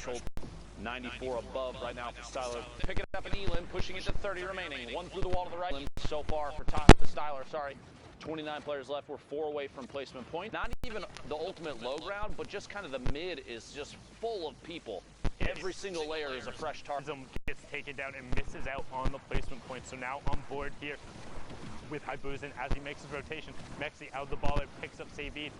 threshold. 94 above right now for Styler. Pick it up in Elam, pushing it to 30 remaining. One through the wall to the right. So far for Styler, sorry. 29 players left. We're 4 away from placement point. Not even the ultimate low ground, but just kind of the mid is just full of people. Every single layer is a fresh target. Gets taken down and misses out on the placement point. So now on board here with Haibuzin as he makes his rotation. Mexi out of the baller, picks up Savid.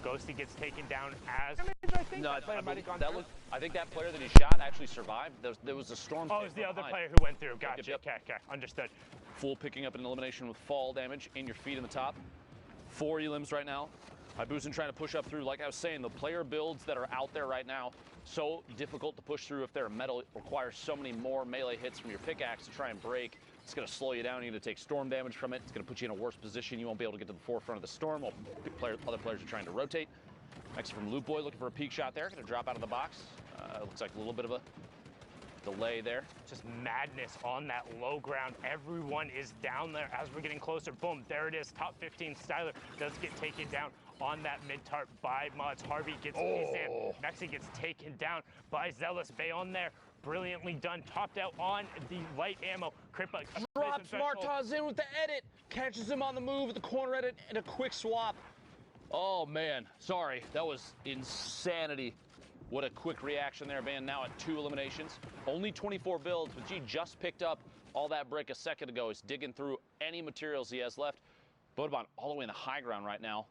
Ghosty gets taken down as I think no, that player might have gone through. I think that player that he shot actually survived. There was a storm. Oh, it was the other player who went through. Gotcha. Yep. Okay, understood. Full picking up an elimination with fall damage in your feet in the top. 4 elims right now. Haibuzin trying to push up through. Like I was saying, the player builds that are out there right now, so difficult to push through if they're metal. It requires so many more melee hits from your pickaxe to try and break. It's going to slow you down. You're going to take storm damage from it. It's going to put you in a worse position. You won't be able to get to the forefront of the storm while other players are trying to rotate. Next from Loot Boy, looking for a peak shot there. Going to drop out of the box. Looks like a little bit of a delay there. Just madness on that low ground. Everyone is down there as we're getting closer. Boom, there it is. Top 15. Styler does get taken down on that mid-tarp by Mods. Harvey gets pieced in. Mexi gets taken down by Zealous. Bayon there. Brilliantly done. Topped out on the light ammo. Kripa drops Martaz in with the edit. Catches him on the move with the corner edit and a quick swap. Oh, man. Sorry. That was insanity. What a quick reaction there, man. Now at 2 eliminations. Only 24 builds, but G just picked up all that brick a second ago. He's digging through any materials he has left. Bodobon all the way in the high ground right now.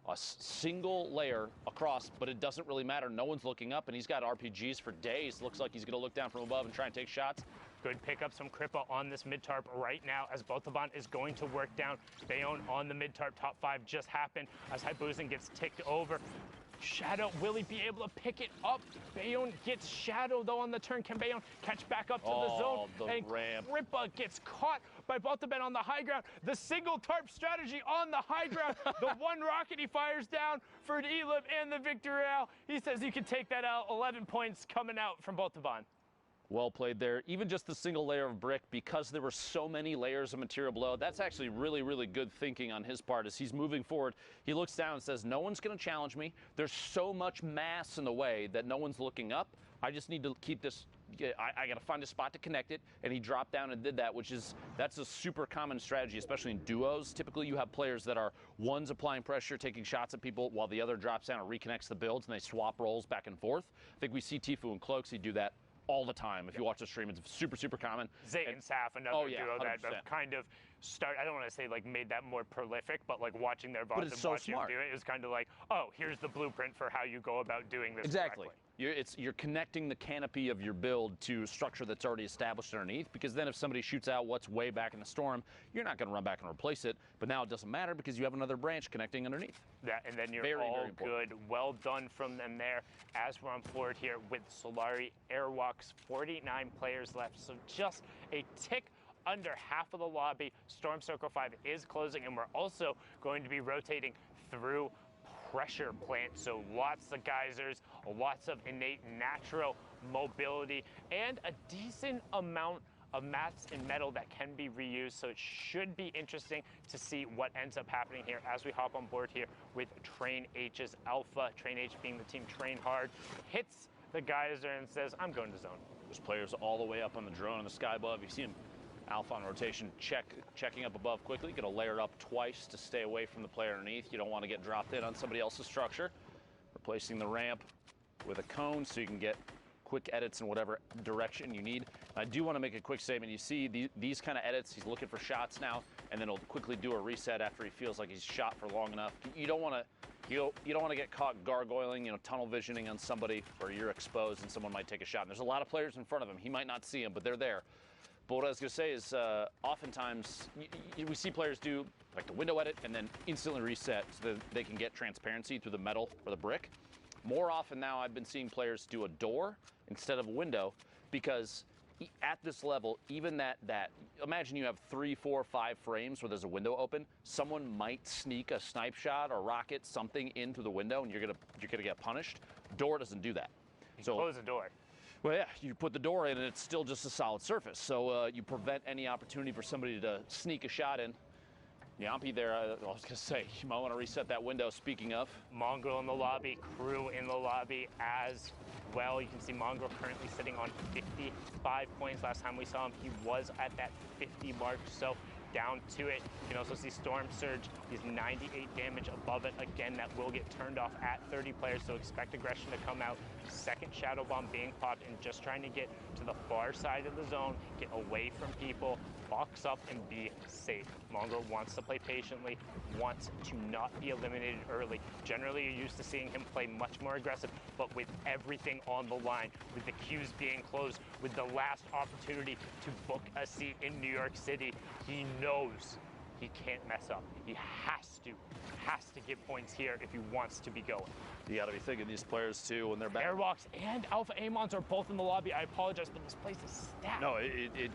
A single layer across, but it doesn't really matter. No one's looking up, and he's got RPGs for days. Looks like he's going to look down from above and try and take shots. Good pickup some Kripa on this mid-tarp right now as Bothobon is going to work down. Bayon on the mid-tarp. Top 5 just happened as Haibuzin gets ticked over. Shadow, will he be able to pick it up? Bayon gets Shadow though on the turn. Can Bayon catch back up to the zone? And ramp. Kripa gets caught by Bothobon on the high ground. The single tarp strategy on the high ground. The one rocket he fires down for an Elim and the victory out. He says you can take that out. 11 points coming out from Bothobon. Well played there. Even just the single layer of brick, because there were so many layers of material below, that's actually really, really good thinking on his part as he's moving forward. He looks down and says, no one's going to challenge me. There's so much mass in the way that no one's looking up. I just need to keep this, I got to find a spot to connect it. And he dropped down and did that, that's a super common strategy, especially in duos. Typically you have players that are one's applying pressure, taking shots at people, while the other drops down and reconnects the builds, and they swap roles back and forth. I think we see Tfue and Cloaksy do that all the time. If you watch the stream, it's super, super common. Zay and Saf, another duo 100%. that kind of I don't want to say like made that more prolific, but like watching their VODs and so watching them do it was kind of like, oh, here's the blueprint for how you go about doing this exactly. correctly. You're connecting the canopy of your build to structure that's already established underneath, because then if somebody shoots out what's way back in the storm, you're not going to run back and replace it. But now it doesn't matter because you have another branch connecting underneath. Yeah, and then you're very, all very good. Well done from them there as we're on board here with Solari Airwalks. 49 players left, so just a tick under half of the lobby. Storm Circle 5 is closing, and we're also going to be rotating through pressure plant. So lots of geysers, lots of innate natural mobility, and a decent amount of mats and metal that can be reused. So it should be interesting to see what ends up happening here as we hop on board here with Train H's Alpha. Train H being the team Train Hard, hits the geyser and says, I'm going to zone. There's players all the way up on the drone in the sky above. You see him Alpha on rotation, checking up above quickly. Going to layer up twice to stay away from the player underneath. You don't want to get dropped in on somebody else's structure. Replacing the ramp with a cone so you can get quick edits in whatever direction you need. I do want to make a quick statement. You see these kind of edits, he's looking for shots now, and then he'll quickly do a reset after he feels like he's shot for long enough. You don't want to get caught gargoyling, tunnel visioning on somebody where you're exposed and someone might take a shot. And there's a lot of players in front of him. He might not see him, but they're there. But what I was going to say is oftentimes we see players do like the window edit and then instantly reset so that they can get transparency through the metal or the brick. More often now I've been seeing players do a door instead of a window, because at this level, even that imagine you have 3, 4, 5 frames where there's a window open. Someone might sneak a snipe shot or rocket something in through the window, and you're gonna get punished. Door doesn't do that. So close the door. Well, yeah, you put the door in and it's still just a solid surface. So you prevent any opportunity for somebody to sneak a shot in. Yampi there, I was going to say, you might want to reset that window, speaking of. Mongrel in the lobby, Crew in the lobby as well. You can see Mongrel currently sitting on 55 points. Last time we saw him, he was at that 50 mark, so down to it. You can also see Storm Surge, he's 98 damage above it. Again, that will get turned off at 30 players, so expect aggression to come out. Second Shadow Bomb being popped and just trying to get to the far side of the zone, get away from people, box up and be safe. Mongrel wants to play patiently, wants to not be eliminated early. Generally, you're used to seeing him play much more aggressive, but with everything on the line, with the queues being closed, with the last opportunity to book a seat in New York City, he knows he can't mess up. He has to get points here if he wants to be going. You got to be thinking these players too when they're back. Airwalks and Alpha Amons are both in the lobby. I apologize, but this place is stacked. No,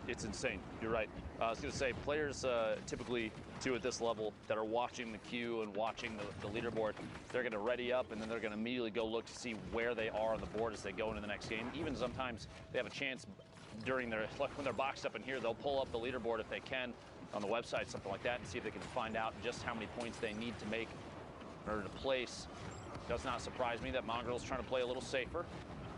it's insane. You're right. I was going to say, players typically too at this level that are watching the queue and watching the leaderboard, they're going to ready up and then they're going to immediately go look to see where they are on the board as they go into the next game. Even sometimes they have a chance during their, like when they're boxed up in here, they'll pull up the leaderboard if they can on the website, something like that, and see if they can find out just how many points they need to make in order to place. Does not surprise me that Mongrel's trying to play a little safer,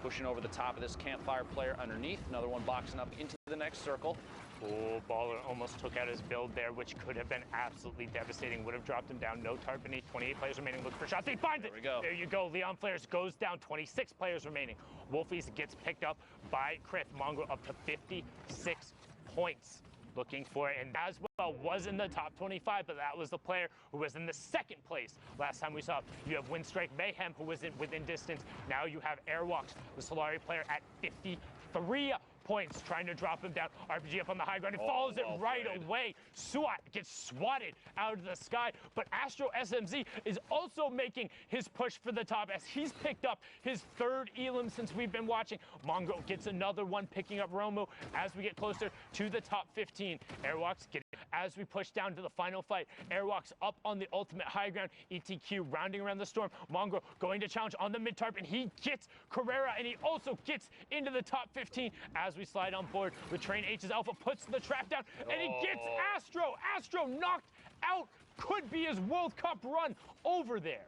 pushing over the top of this campfire player underneath. Another one boxing up into the next circle. Oh, Baller almost took out his build there, which could have been absolutely devastating. Would have dropped him down. No tarp beneath. 28 players remaining. Looking for shots. He finds it. There we go. There you go. Leon Flares goes down. 26 players remaining. Wolfies gets picked up by Krith. Mongrel up to 56 points. Looking for it, and as well was in the top 25, but that was the player who was in the second place last time we saw. You have Windstrike Mayhem, who was within distance. Now you have Airwalks, the Solari player, at 53 points, trying to drop him down. RPG up on the high ground. He follows it right away. Swat gets swatted out of the sky, but Astro SMZ is also making his push for the top as he's picked up his third Elam since we've been watching. Mongrel gets another one, picking up Romu as we get closer to the top 15. Airwalks get as we push down to the final fight. Airwalks up on the ultimate high ground. ETQ rounding around the storm. Mongrel going to challenge on the mid-tarp, and he gets Carrera, and he also gets into the top 15 as we slide on board with Train H's Alpha, puts the trap down, and he gets Astro. Astro knocked out. Could be his World Cup run over there.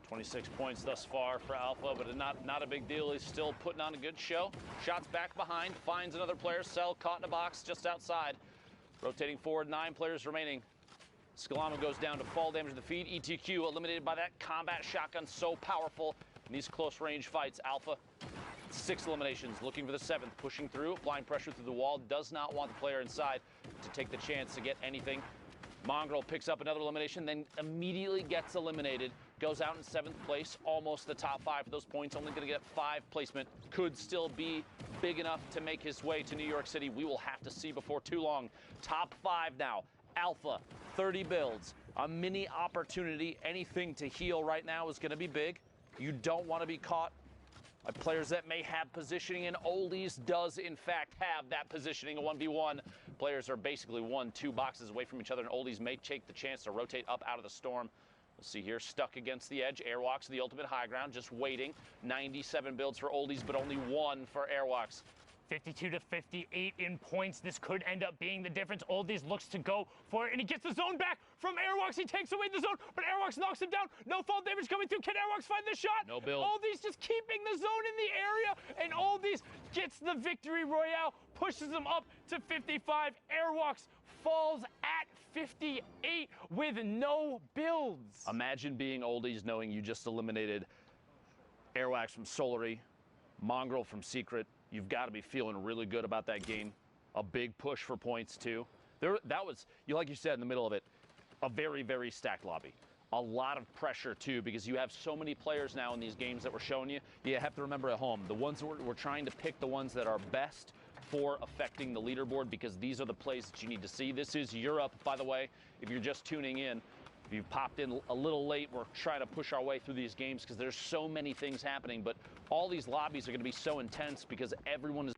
26 points thus far for Alpha, but not a big deal. He's still putting on a good show. Shots back behind, finds another player. Cell caught in a box just outside. Rotating forward, 9 players remaining. Scalamo goes down to fall damage to the feet. ETQ eliminated by that combat shotgun, so powerful in these close range fights. Alpha, 6 eliminations, looking for the 7th, pushing through, applying pressure through the wall, does not want the player inside to take the chance to get anything. Mongrel picks up another elimination, then immediately gets eliminated, goes out in 7th place, almost the top 5 for those points, only going to get 5 placement, could still be big enough to make his way to New York City. We will have to see before too long. Top 5 now. Alpha, 30 builds, a mini opportunity. Anything to heal right now is going to be big. You don't want to be caught by players that may have positioning, and Oldies does in fact have that positioning. A 1v1. Players are basically 1-2 boxes away from each other, and Oldies may take the chance to rotate up out of the storm. We'll see here, stuck against the edge. Airwalks, the ultimate high ground, just waiting. 97 builds for Oldies, but only 1 for Airwalks. 52 to 58 in points. This could end up being the difference. Oldies looks to go for it, and he gets the zone back from Airwalks. He takes away the zone, but Airwalks knocks him down. No fall damage coming through. Can Airwalks find the shot? No build. Oldies just keeping the zone in the area, and Oldies gets the victory royale, pushes him up to 55. Airwalks falls at 58 with no builds. Imagine being Oldies knowing you just eliminated Airwalks from Solary, Mongrel from Secret. You've got to be feeling really good about that game. A big push for points, too. That was, like you said in the middle of it, a very, very stacked lobby. A lot of pressure, too, because you have so many players now in these games that we're showing you. You have to remember at home, the ones we're trying to pick the ones that are best for affecting the leaderboard, because these are the plays that you need to see. This is Europe, by the way, if you're just tuning in. If you've popped in a little late, we're trying to push our way through these games because there's so many things happening, but all these lobbies are going to be so intense because everyone is